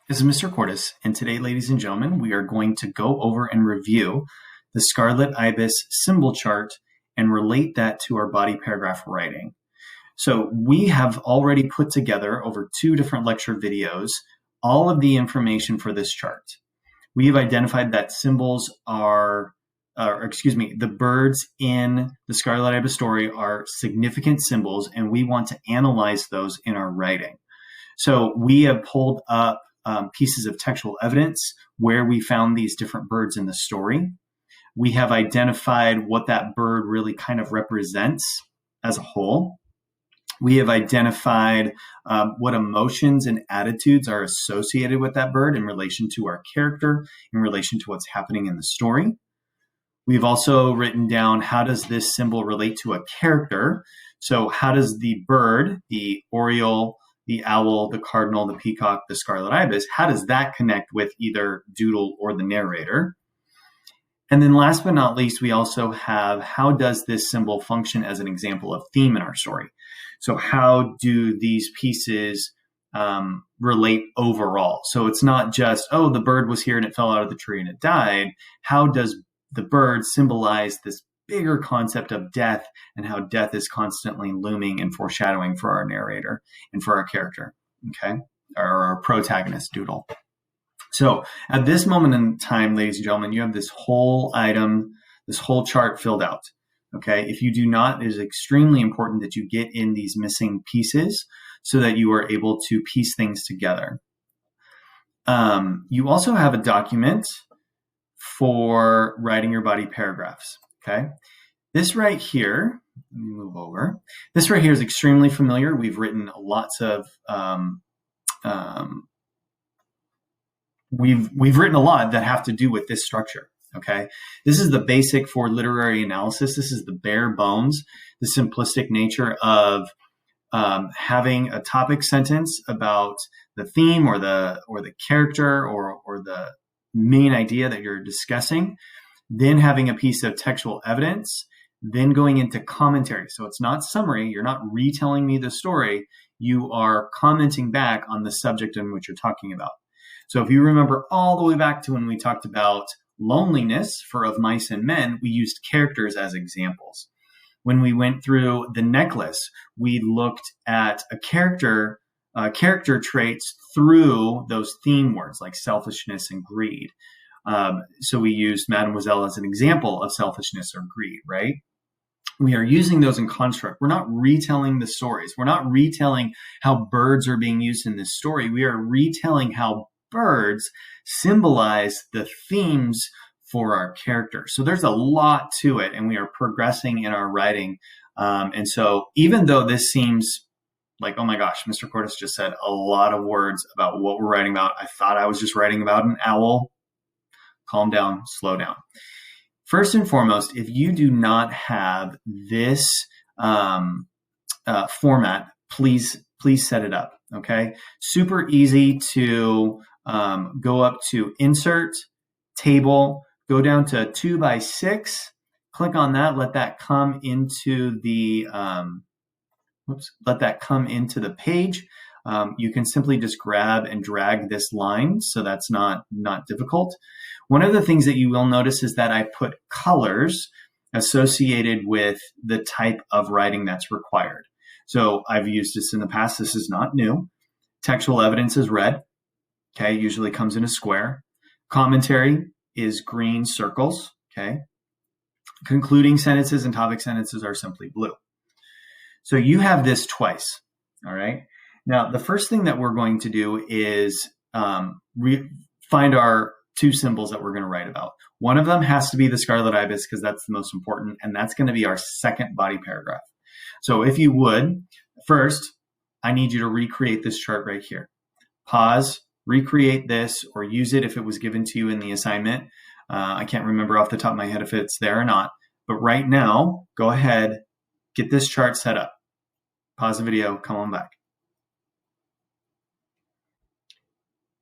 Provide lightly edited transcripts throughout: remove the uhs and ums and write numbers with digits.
This is Mr. Cordes, and today, ladies and gentlemen, we are going to go over and review the Scarlet Ibis symbol chart and relate that to our body paragraph writing. So we have already put together over 2 different lecture videos all of the information for this chart. We have identified that symbols are, the birds in the Scarlet Ibis story are significant symbols, and we want to analyze those in our writing. So we have pulled up pieces of textual evidence where we found these different birds in the story. We have identified what that bird really kind of represents as a whole. We have identified what emotions and attitudes are associated with that bird in relation to our character, in relation to what's happening in the story. We've also written down, how does this symbol relate to a character? So how does the bird, the oriole, the owl, the cardinal, the peacock, the Scarlet Ibis, how does that connect with either Doodle or the narrator? And then last but not least, we also have, how does this symbol function as an example of theme in our story? So how do these pieces relate overall? So it's not just, oh, the bird was here and it fell out of the tree and it died. How does the bird symbolize this bigger concept of death and how death is constantly looming and foreshadowing for our narrator and for our character, okay, or our protagonist, Doodle? So at this moment in time, ladies and gentlemen, you have this whole item, this whole chart filled out, okay? If you do not, it is extremely important that you get in these missing pieces so that you are able to piece things together. You also have a document for writing your body paragraphs. Okay, this right here, let me move over. This right here is extremely familiar. We've written lots of, we've written a lot that have to do with this structure. Okay, this is the basic for literary analysis. This is the bare bones, the simplistic nature of having a topic sentence about the theme or the character or the main idea that you're discussing. Then having a piece of textual evidence, then going into commentary. So it's not summary. You're not retelling me the story. You are commenting back on the subject in which you're talking about. So if you remember all the way back to when we talked about loneliness for Of Mice and Men, we used characters as examples. When we went through the necklace, we looked at a character traits through those theme words like selfishness and greed. So we used Mademoiselle as an example of selfishness or greed, right? We are using those in construct. We're not retelling the stories. We're not retelling how birds are being used in this story. We are retelling how birds symbolize the themes for our character. So there's a lot to it, and we are progressing in our writing. And so even though this seems like, oh my gosh, Mr. Cordes just said a lot of words about what we're writing about. I thought I was just writing about an owl. Calm down, slow down. First and foremost, if you do not have this format, please set it up, okay? Super easy to go up to Insert, Table, go down to 2x6, click on that, let that come into the page. You can simply just grab and drag this line, so that's not difficult. One of the things that you will notice is that I put colors associated with the type of writing that's required. So I've used this in the past. This is not new. Textual evidence is red. Okay, usually comes in a square. Commentary is green circles. Okay. Concluding sentences and topic sentences are simply blue. So you have this twice. All right. Now, the first thing that we're going to do is find our 2 symbols that we're going to write about. One of them has to be the Scarlet Ibis because that's the most important, and that's going to be our second body paragraph. So if you would, first, I need you to recreate this chart right here. Pause, recreate this, or use it if it was given to you in the assignment. I can't remember off the top of my head if it's there or not, but right now, go ahead, get this chart set up. Pause the video, come on back.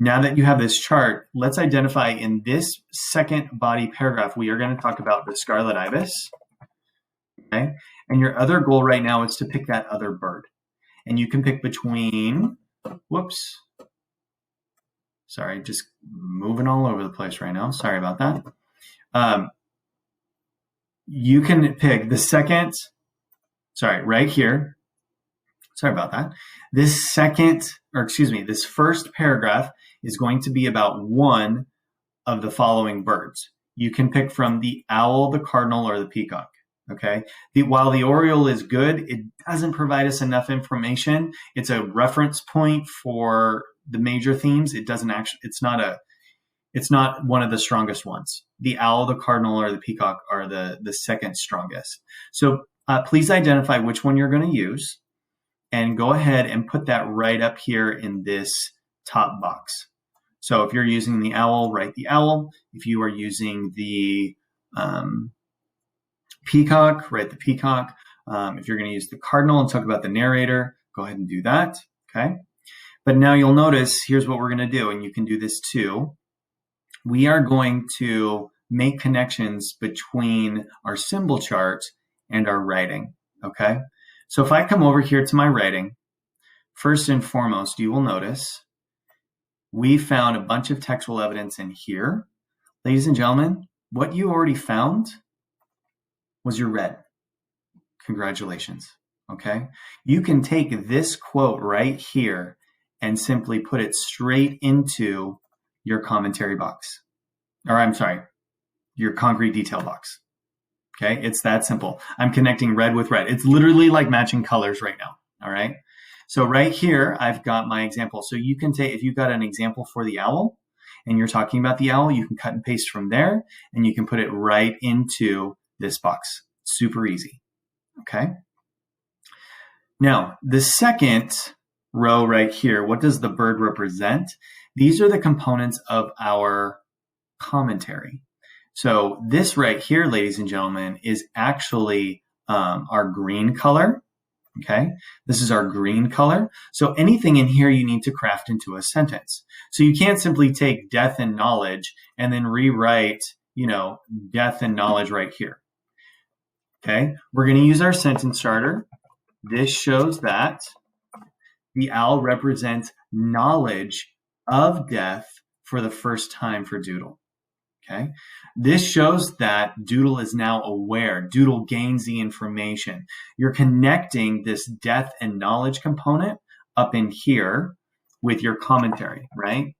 Now that you have this chart, let's identify in this second body paragraph, we are going to talk about the Scarlet Ibis. Okay? And your other goal right now is to pick that other bird. And you can pick between, Sorry, just moving all over the place right now. Sorry about that. You can pick the second, right here. Sorry about that. This first paragraph is going to be about one of the following birds. You can pick from the owl, the cardinal, or the peacock. Okay. While the Oriole is good, it doesn't provide us enough information. It's a reference point for the major themes. It's not one of the strongest ones. The owl, the cardinal, or the peacock are the second strongest. So please identify which one you're going to use and go ahead and put that right up here in this top box. So if you're using the owl, write the owl. If you are using the peacock, write the peacock. If you're going to use the cardinal and talk about the narrator, go ahead and do that. Okay. But now you'll notice, here's what we're going to do, and you can do this too. We are going to make connections between our symbol chart and our writing. Okay. So if I come over here to my writing, first and foremost, you will notice we found a bunch of textual evidence in here. Ladies and gentlemen, what you already found was your red. Congratulations. Okay. You can take this quote right here and simply put it straight into your commentary box. Or I'm sorry, your concrete detail box. Okay. It's that simple. I'm connecting red with red. It's literally like matching colors right now. All right. So right here, I've got my example. So you can take, if you've got an example for the owl and you're talking about the owl, you can cut and paste from there and you can put it right into this box. Super easy. Okay. Now, the second row right here, what does the bird represent? These are the components of our commentary. So this right here, ladies and gentlemen, is actually our green color. Okay, this is our green color. So anything in here you need to craft into a sentence. So you can't simply take death and knowledge and then rewrite, death and knowledge right here. Okay, we're going to use our sentence starter. This shows that the owl represents knowledge of death for the first time for Doodle. Okay, this shows that Doodle is now aware. Doodle gains the information. You're connecting this death and knowledge component up in here with your commentary, right?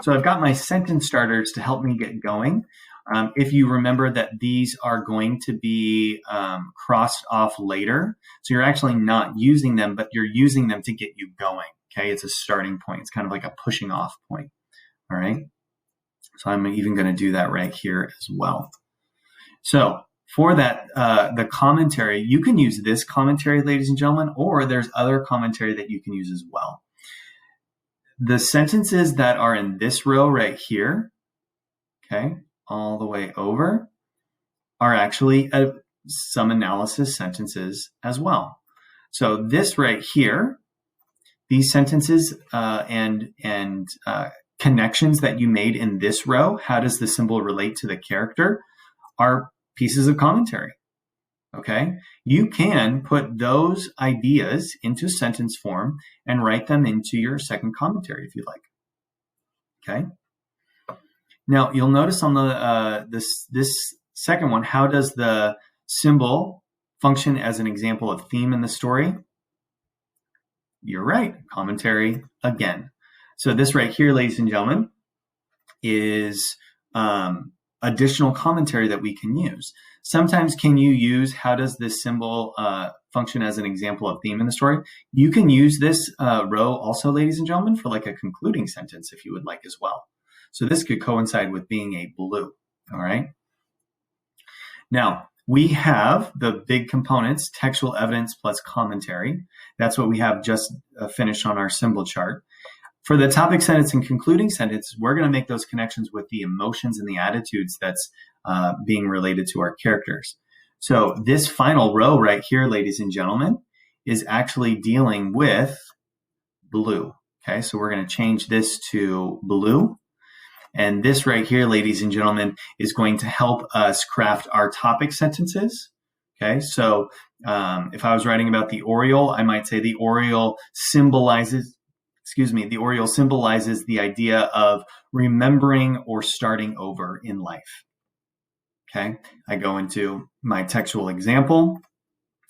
So I've got my sentence starters to help me get going. If you remember that these are going to be crossed off later, so you're actually not using them, but you're using them to get you going. Okay, it's a starting point. It's kind of like a pushing off point. All right. So I'm even going to do that right here as well. So for that, the commentary, you can use this commentary, ladies and gentlemen, or there's other commentary that you can use as well. The sentences that are in this row right here, okay, all the way over, are actually some analysis sentences as well. So this right here, these sentences and connections that you made in this row, how does the symbol relate to the character, are pieces of commentary. Okay, you can put those ideas into sentence form and write them into your second commentary if you like. Okay. Now you'll notice on the this second one, how does the symbol function as an example of theme in the story? You're right, commentary again. So this right here, ladies and gentlemen, is additional commentary that we can use. Sometimes can you use how does this symbol function as an example of theme in the story? You can use this row also, ladies and gentlemen, for like a concluding sentence if you would like as well. So this could coincide with being a blue, all right? Now, we have the big components, textual evidence plus commentary. That's what we have just finished on our symbol chart. For the topic sentence and concluding sentence, we're going to make those connections with the emotions and the attitudes that's being related to our characters. So this final row right here, ladies and gentlemen, is actually dealing with blue. Okay, so we're going to change this to blue. And this right here, ladies and gentlemen, is going to help us craft our topic sentences. Okay, so if I was writing about the Oriole, I might say the Oriole symbolizes the Oriole symbolizes the idea of remembering or starting over in life. Okay, I go into my textual example.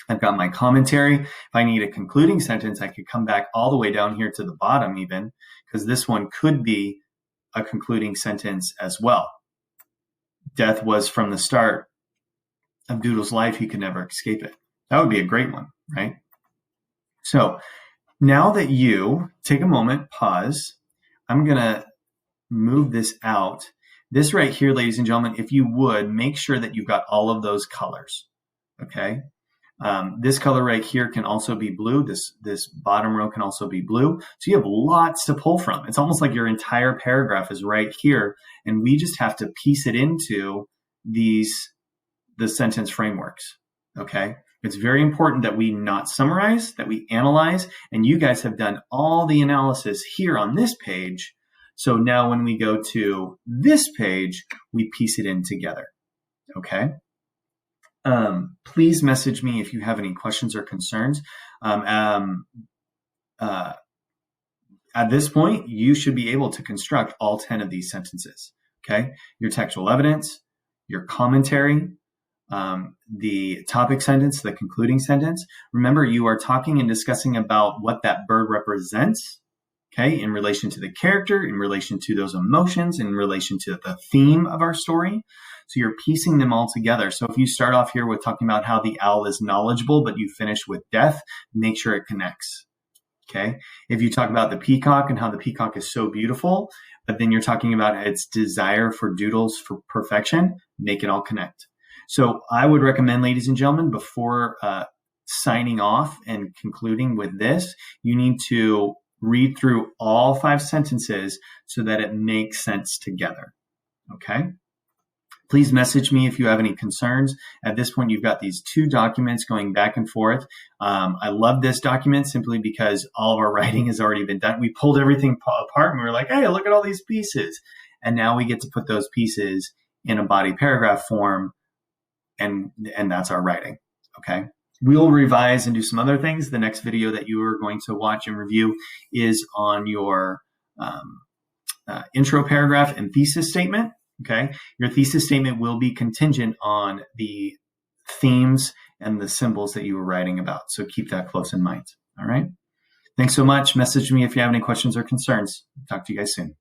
I've got my commentary. If I need a concluding sentence, I could come back all the way down here to the bottom even, because this one could be a concluding sentence as well. Death was from the start of Doodle's life. He could never escape it. That would be a great one, right? So now that you take a moment, pause, I'm going to move this out. This right here, ladies and gentlemen, if you would, make sure that you've got all of those colors, okay? This color right here can also be blue. This bottom row can also be blue. So you have lots to pull from. It's almost like your entire paragraph is right here, and we just have to piece it into the sentence frameworks, okay? It's very important that we not summarize, that we analyze, and you guys have done all the analysis here on this page. So now when we go to this page, we piece it in together, okay? Please message me if you have any questions or concerns. At this point, you should be able to construct all 10 of these sentences, okay? Your textual evidence, your commentary, the topic sentence, the concluding sentence. Remember, you are talking and discussing about what that bird represents, okay, in relation to the character, in relation to those emotions, in relation to the theme of our story. So you're piecing them all together. So if you start off here with talking about how the owl is knowledgeable, but you finish with death, make sure it connects, okay? If you talk about the peacock and how the peacock is so beautiful, but then you're talking about its desire for Doodles for perfection, make it all connect. So I would recommend, ladies and gentlemen, before signing off and concluding with this, you need to read through all 5 sentences so that it makes sense together, okay? Please message me if you have any concerns. At this point, you've got these 2 documents going back and forth. I love this document simply because all of our writing has already been done. We pulled everything apart and we were like, hey, look at all these pieces. And now we get to put those pieces in a body paragraph form, and that's our writing, okay? We'll revise and do some other things. The next video that you are going to watch and review is on your intro paragraph and thesis statement, okay? Your thesis statement will be contingent on the themes and the symbols that you were writing about. So keep that close in mind, all right? Thanks so much. Message me if you have any questions or concerns. Talk to you guys soon.